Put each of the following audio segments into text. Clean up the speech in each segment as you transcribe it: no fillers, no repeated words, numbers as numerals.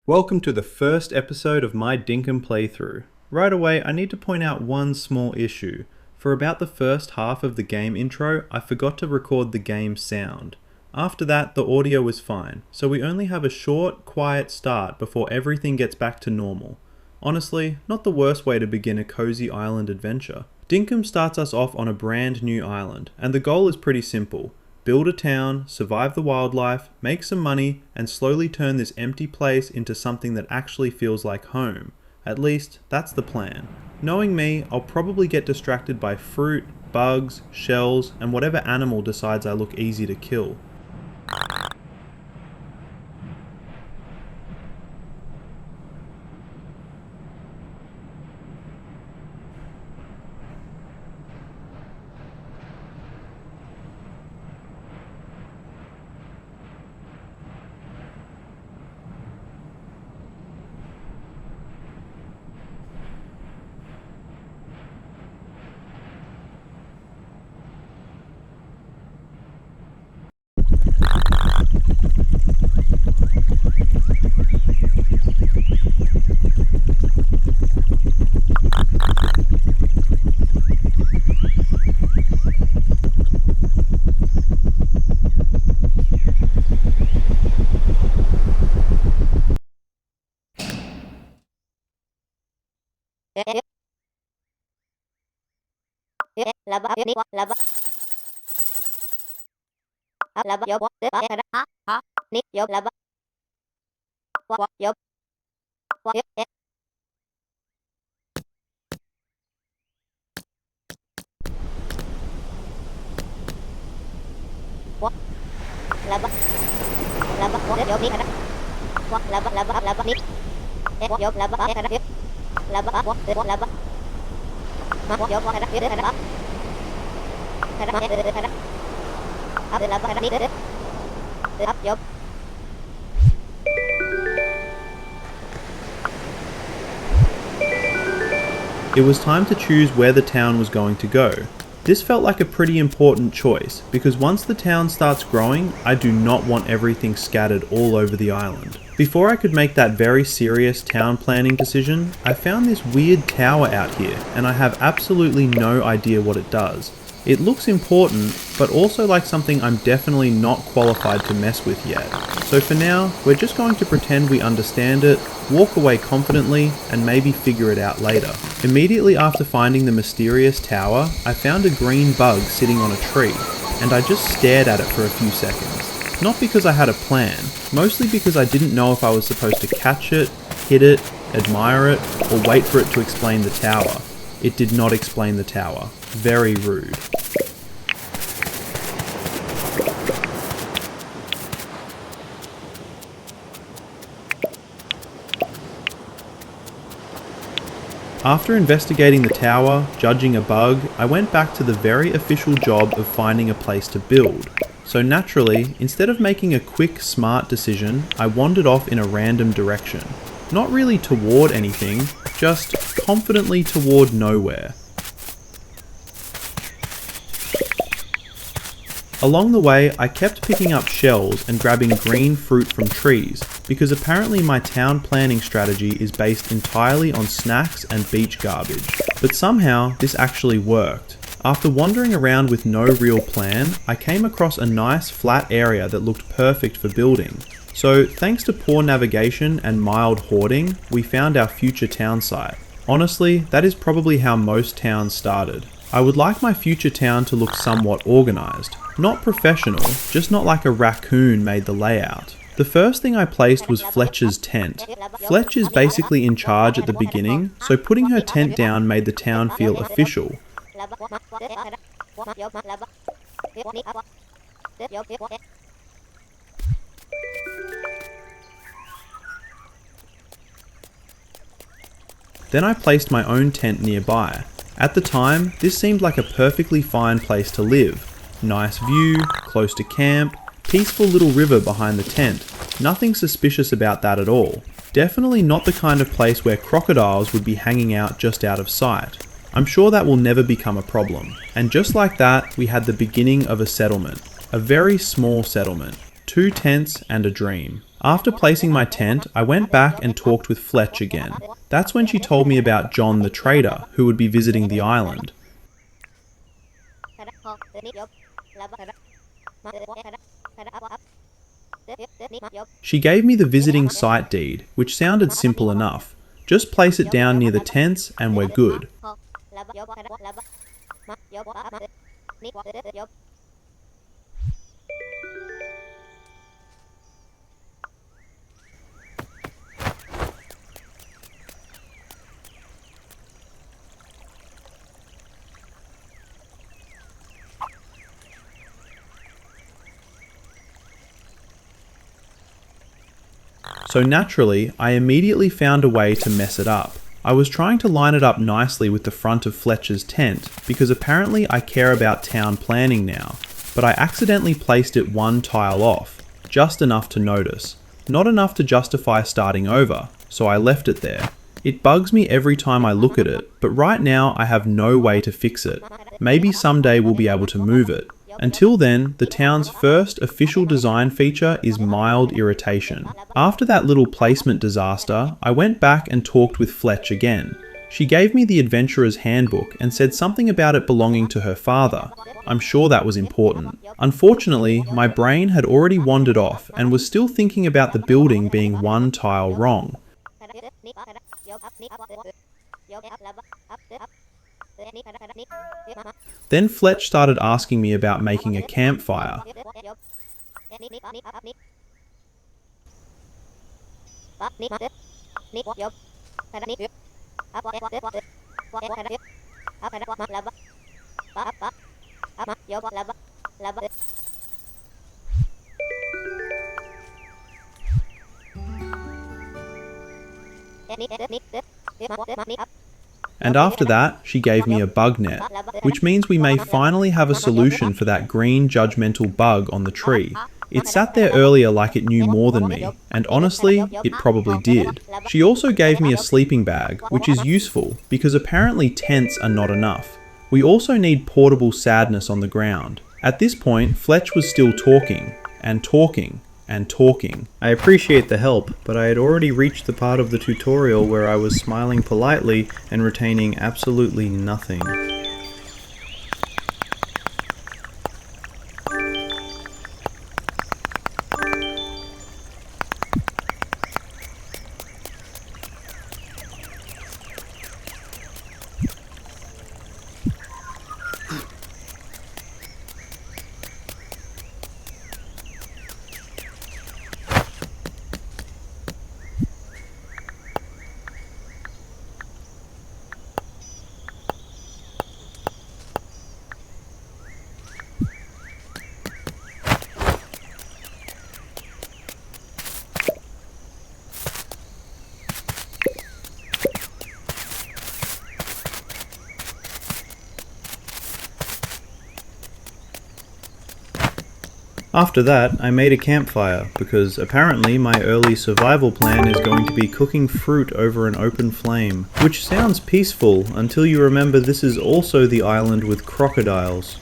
Welcome to the first episode of my Dinkum playthrough. Right away, I need to point out one small issue. For about the first half of the game intro, I forgot to record the game sound. After that, the audio was fine, so we only have a short, quiet start before everything gets back to normal. Honestly, not the worst way to begin a cozy island adventure. Dinkum starts us off on a brand new island, and the goal is pretty simple. Build a town, survive the wildlife, make some money, and slowly turn this empty place into something that actually feels like home. At least, that's the plan. Knowing me, I'll probably get distracted by fruit, bugs, shells, and whatever animal decides I look easy to kill. It was time to choose where the town was going to go. This felt like a pretty important choice, because once the town starts growing, I do not want everything scattered all over the island. Before I could make that very serious town planning decision, I found this weird tower out here, and I have absolutely no idea what it does. It looks important, but also like something I'm definitely not qualified to mess with yet. So for now, we're just going to pretend we understand it, walk away confidently, and maybe figure it out later. Immediately after finding the mysterious tower, I found a green bug sitting on a tree, and I just stared at it for a few seconds. Not because I had a plan, mostly because I didn't know if I was supposed to catch it, hit it, admire it, or wait for it to explain the tower. It did not explain the tower. Very rude. After investigating the tower, judging a bug, I went back to the very official job of finding a place to build. So naturally, instead of making a quick, smart decision, I wandered off in a random direction. Not really toward anything, just confidently toward nowhere. Along the way, I kept picking up shells and grabbing green fruit from trees, because apparently my town planning strategy is based entirely on snacks and beach garbage. But somehow, this actually worked. After wandering around with no real plan, I came across a nice flat area that looked perfect for building. So, thanks to poor navigation and mild hoarding, we found our future town site. Honestly, that is probably how most towns started. I would like my future town to look somewhat organised. Not professional, just not like a raccoon made the layout. The first thing I placed was Fletcher's tent. Fletch is basically in charge at the beginning, so putting her tent down made the town feel official. Then I placed my own tent nearby. At the time, this seemed like a perfectly fine place to live. Nice view, close to camp, peaceful little river behind the tent. Nothing suspicious about that at all. Definitely not the kind of place where crocodiles would be hanging out just out of sight. I'm sure that will never become a problem. And just like that, we had the beginning of a settlement. A very small settlement. 2 tents and a dream. After placing my tent, I went back and talked with Fletch again. That's when she told me about John the trader, who would be visiting the island. She gave me the visiting site deed, which sounded simple enough. Just place it down near the tents and we're good. So naturally, I immediately found a way to mess it up. I was trying to line it up nicely with the front of Fletcher's tent, because apparently I care about town planning now, but I accidentally placed it one tile off, just enough to notice. Not enough to justify starting over, so I left it there. It bugs me every time I look at it, but right now I have no way to fix it. Maybe someday we'll be able to move it. Until then, the town's first official design feature is mild irritation. After that little placement disaster, I went back and talked with Fletch again. She gave me the Adventurer's Handbook and said something about it belonging to her father. I'm sure that was important. Unfortunately, my brain had already wandered off and was still thinking about the building being one tile wrong. Then Fletch started asking me about making a campfire. And after that, she gave me a bug net, which means we may finally have a solution for that green judgmental bug on the tree. It sat there earlier like it knew more than me, and honestly, it probably did. She also gave me a sleeping bag, which is useful, because apparently tents are not enough. We also need portable sadness on the ground. At this point, Fletch was still talking, and talking, and talking. I appreciate the help, but I had already reached the part of the tutorial where I was smiling politely and retaining absolutely nothing. After that, I made a campfire, because apparently my early survival plan is going to be cooking fruit over an open flame, which sounds peaceful until you remember this is also the island with crocodiles.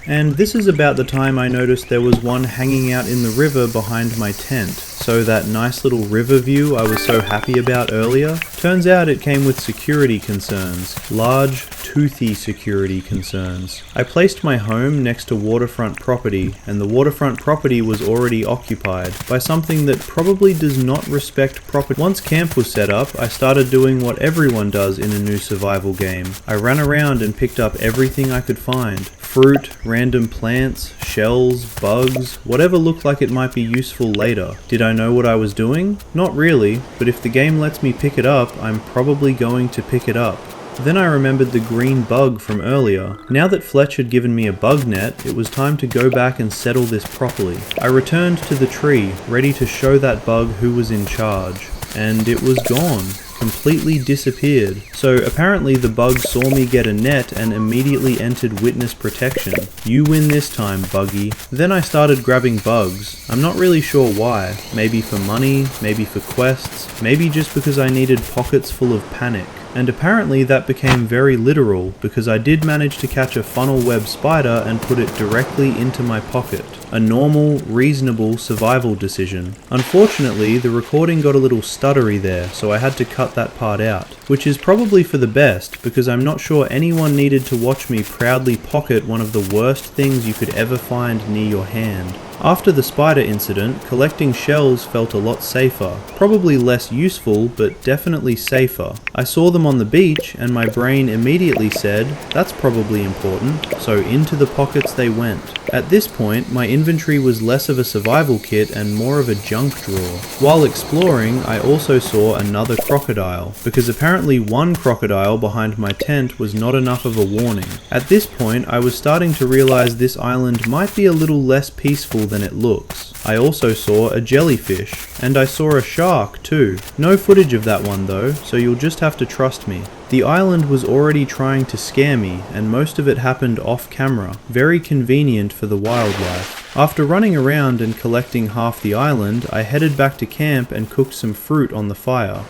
And this is about the time I noticed there was one hanging out in the river behind my tent. So that nice little river view I was so happy about earlier, turns out it came with security concerns. Large, toothy security concerns. I placed my home next to waterfront property, and the waterfront property was already occupied by something that probably does not respect property. Once camp was set up, I started doing what everyone does in a new survival game. I ran around and picked up everything I could find. Fruit, random plants, shells, bugs, whatever looked like it might be useful later. Did I know what I was doing? Not really, but if the game lets me pick it up, I'm probably going to pick it up. Then I remembered the green bug from earlier. Now that Fletch had given me a bug net, it was time to go back and settle this properly. I returned to the tree, ready to show that bug who was in charge. And it was gone. Completely disappeared. So apparently the bug saw me get a net and immediately entered witness protection. You win this time, buggy. Then I started grabbing bugs. I'm not really sure why. Maybe for money, maybe for quests, maybe just because I needed pockets full of panic. And apparently that became very literal, because I did manage to catch a funnel web spider and put it directly into my pocket. A normal, reasonable survival decision. Unfortunately, the recording got a little stuttery there, so I had to cut that part out. Which is probably for the best, because I'm not sure anyone needed to watch me proudly pocket one of the worst things you could ever find near your hand. After the spider incident, collecting shells felt a lot safer. Probably less useful, but definitely safer. I saw them on the beach, and my brain immediately said, that's probably important, so into the pockets they went. At this point, my inventory was less of a survival kit and more of a junk drawer. While exploring, I also saw another crocodile, because apparently one crocodile behind my tent was not enough of a warning. At this point, I was starting to realize this island might be a little less peaceful than it looks. I also saw a jellyfish, and I saw a shark too. No footage of that one though, so you'll just have to trust me. The island was already trying to scare me, and most of it happened off camera. Very convenient for the wildlife. After running around and collecting half the island, I headed back to camp and cooked some fruit on the fire.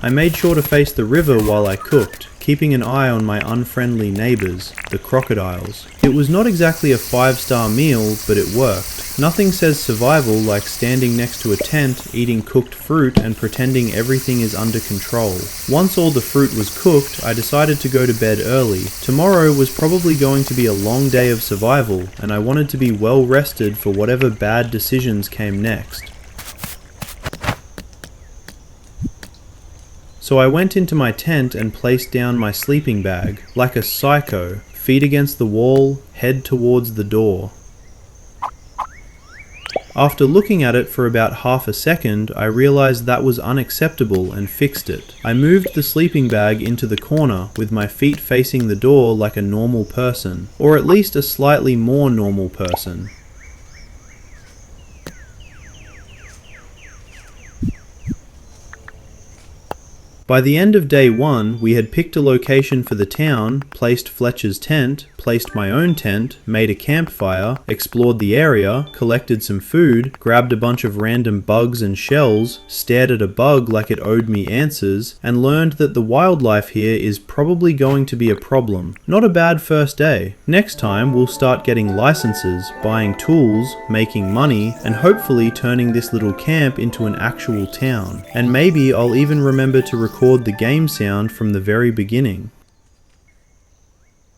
I made sure to face the river while I cooked, keeping an eye on my unfriendly neighbours, the crocodiles. It was not exactly a 5-star meal, but it worked. Nothing says survival like standing next to a tent, eating cooked fruit and pretending everything is under control. Once all the fruit was cooked, I decided to go to bed early. Tomorrow was probably going to be a long day of survival, and I wanted to be well rested for whatever bad decisions came next. So I went into my tent and placed down my sleeping bag, like a psycho, feet against the wall, head towards the door. After looking at it for about half a second, I realized that was unacceptable and fixed it. I moved the sleeping bag into the corner with my feet facing the door like a normal person, or at least a slightly more normal person. By the end of day 1, we had picked a location for the town, placed Fletcher's tent, placed my own tent, made a campfire, explored the area, collected some food, grabbed a bunch of random bugs and shells, stared at a bug like it owed me answers, and learned that the wildlife here is probably going to be a problem. Not a bad first day. Next time, we'll start getting licenses, buying tools, making money, and hopefully turning this little camp into an actual town. And maybe I'll even remember to record the game sound from the very beginning.